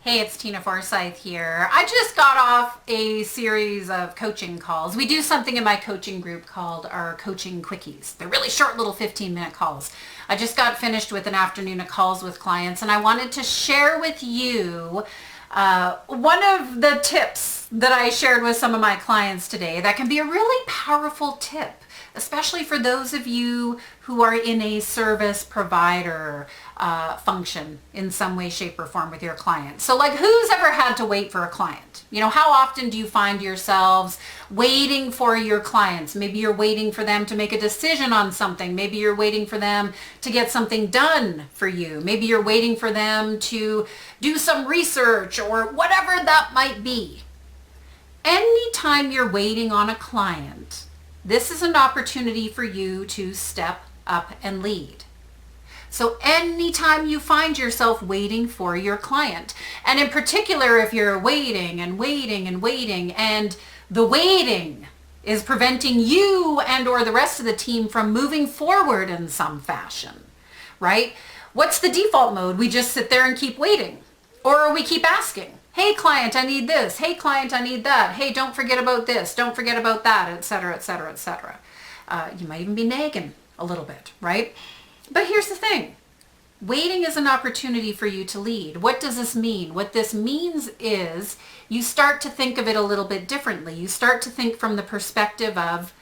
Hey, it's Tina Forsyth here. I just got off a series of coaching calls. We do something in my coaching group called our coaching quickies. They're really short little 15-minute calls. I just got finished with an afternoon of calls with clients, and I wanted to share with you one of the tips that I shared with some of my clients today that can be a really powerful tip, especially for those of you who are in a service provider function in some way, shape, or form with your client. So like, who's ever had to wait for a client? You know, how often do you find yourselves waiting for your clients? Maybe you're waiting for them to make a decision on something. Maybe you're waiting for them to get something done for you. Maybe you're waiting for them to do some research or whatever that might be. Anytime you're waiting on a client, this is an opportunity for you to step up and lead. So anytime you find yourself waiting for your client, and in particular, if you're waiting and waiting and waiting, and the waiting is preventing you and or the rest of the team from moving forward in some fashion, right? What's the default mode? We just sit there and keep waiting. Or we keep asking, hey client, I need this. Hey client, I need that. Hey, don't forget about this. Don't forget about that, etc., etc., etc. You might even be nagging a little bit, right? But here's the thing. Waiting is an opportunity for you to lead. What does this mean? What this means is you start to think of it a little bit differently. You start to think from the perspective of,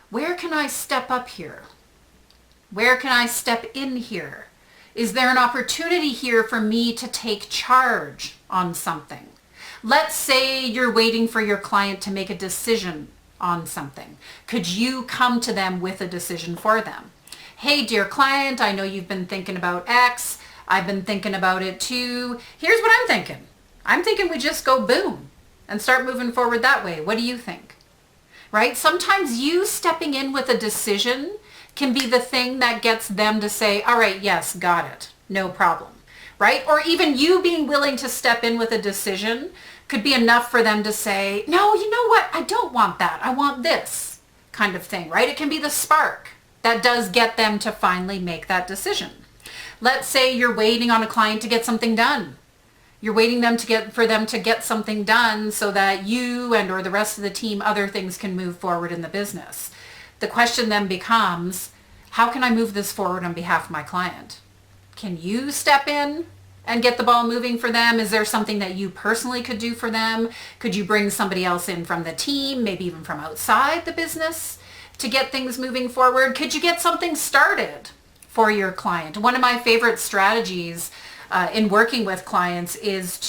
where can I step up here? Where can I step in here? Is there an opportunity here for me to take charge on something? Let's say you're waiting for your client to make a decision on something. Could you come to them with a decision for them? Hey, dear client, I know you've been thinking about X. I've been thinking about it too. Here's what I'm thinking. I'm thinking we just go boom and start moving forward that way. What do you think? Right? Sometimes you stepping in with a decision can be the thing that gets them to say, all right, yes, got it. No problem. Right? Or even you being willing to step in with a decision could be enough for them to say, no, you know what? I don't want that. I want this kind of thing, right? It can be the spark that does get them to finally make that decision. Let's say you're waiting on a client to get something done. You're waiting for them to get something done so that you and or the rest of the team, other things can move forward in the business. The question then becomes, how can I move this forward on behalf of my client? Can you step in and get the ball moving for them? Is there something that you personally could do for them? Could you bring somebody else in from the team, maybe even from outside the business, to get things moving forward? Could you get something started for your client? One of my favorite strategies in working with clients is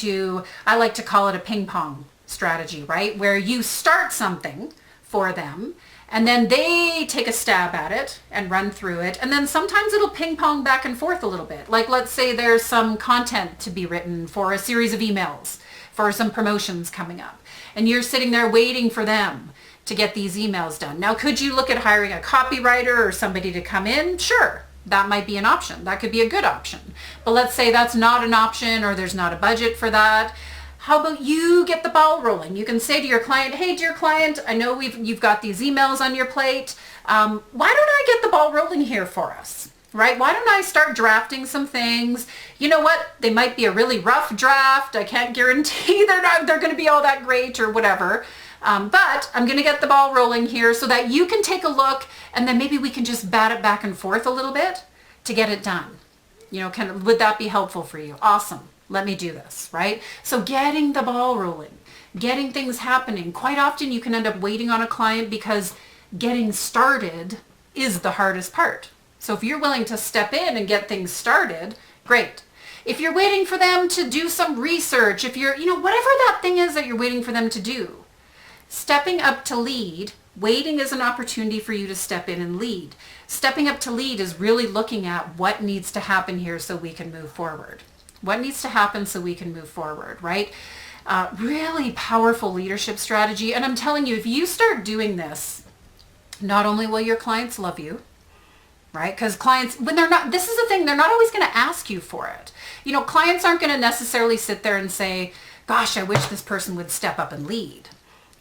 I like to call it a ping pong strategy, right? Where you start something for them and then they take a stab at it and run through it. And then sometimes it'll ping pong back and forth a little bit. Like, let's say there's some content to be written for a series of emails for some promotions coming up, and you're sitting there waiting for them to get these emails done. Now, could you look at hiring a copywriter or somebody to come in? Sure, that might be an option. That could be a good option. But let's say that's not an option or there's not a budget for that. How about you get the ball rolling? You can say to your client, hey, dear client, I know you've got these emails on your plate. Why don't I get the ball rolling here for us? Right? Why don't I start drafting some things? You know what? They might be a really rough draft. I can't guarantee they're going to be all that great or whatever. But I'm going to get the ball rolling here so that you can take a look, and then maybe we can just bat it back and forth a little bit to get it done. You know, would that be helpful for you? Awesome. Let me do this, right? So getting the ball rolling, getting things happening. Quite often you can end up waiting on a client because getting started is the hardest part. So if you're willing to step in and get things started, great. If you're waiting for them to do some research, if you're, whatever that thing is that you're waiting for them to do, stepping up to lead, waiting is an opportunity for you to step in and lead. Stepping up to lead is really looking at what needs to happen here so we can move forward. What needs to happen so we can move forward, right? Really powerful leadership strategy. And I'm telling you, if you start doing this, not only will your clients love you, right? Because clients, when they're not, this is the thing, they're not always going to ask you for it. Clients aren't going to necessarily sit there and say, gosh, I wish this person would step up and lead.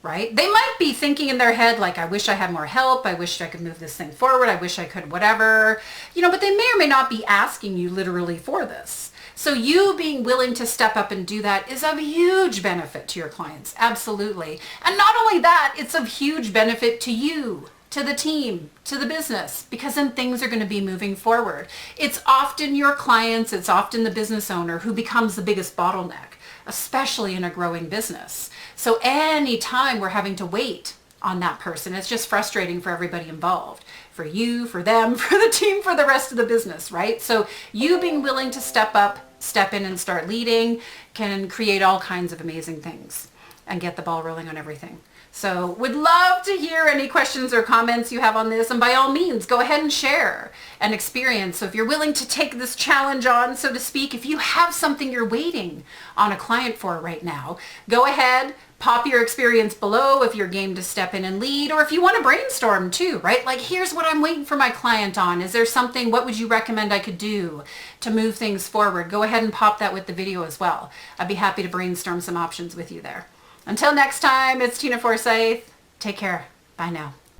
Right? They might be thinking in their head, like, I wish I had more help. I wish I could move this thing forward. I wish I could whatever, but they may or may not be asking you literally for this. So you being willing to step up and do that is of huge benefit to your clients. Absolutely. And not only that, it's of huge benefit to you, to the team, to the business, because then things are going to be moving forward. It's often your clients, it's often the business owner who becomes the biggest bottleneck, especially in a growing business. So anytime we're having to wait on that person, it's just frustrating for everybody involved, for you, for them, for the team, for the rest of the business, right? So you being willing to step up, step in and start leading can create all kinds of amazing things and get the ball rolling on everything. So would love to hear any questions or comments you have on this. And by all means, go ahead and share an experience. So if you're willing to take this challenge on, so to speak, if you have something you're waiting on a client for right now, go ahead, pop your experience below if you're game to step in and lead, or if you want to brainstorm too, right? Like, here's what I'm waiting for my client on. Is there something, what would you recommend I could do to move things forward? Go ahead and pop that with the video as well. I'd be happy to brainstorm some options with you there. Until next time, it's Tina Forsyth. Take care. Bye now.